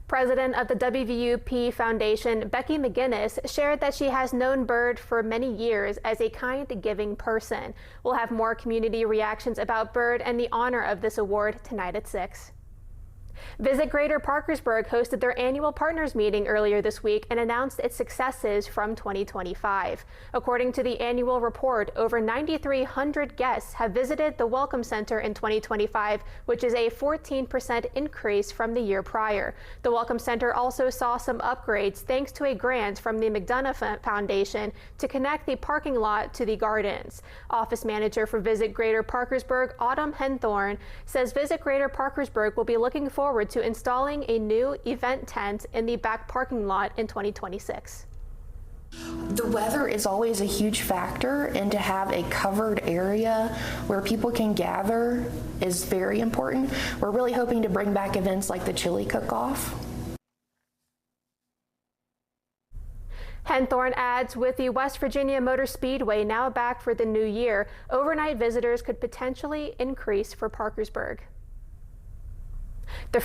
President of the WVUP Foundation, Becky McGinnis, shared that she has known Bird for many years as a kind, giving person. We'll have more community reactions about Bird and the honor of this award tonight at 6. Visit Greater Parkersburg hosted their annual partners meeting earlier this week and announced its successes from 2025. According to the annual report, over 9,300 guests have visited the Welcome Center in 2025, which is a 14% increase from the year prior. The Welcome Center also saw some upgrades thanks to a grant from the McDonough Foundation to connect the parking lot to the gardens. Office manager for Visit Greater Parkersburg, Henthorn, says Visit Greater Parkersburg will be looking forward to installing a new event tent in the back parking lot in 2026. The weather is always a huge factor, and to have a covered area where people can gather is very important. We're really hoping to bring back events like the chili cook-off. Henthorn adds, with the West Virginia Motor Speedway now back for the new year, overnight visitors could potentially increase for Parkersburg. The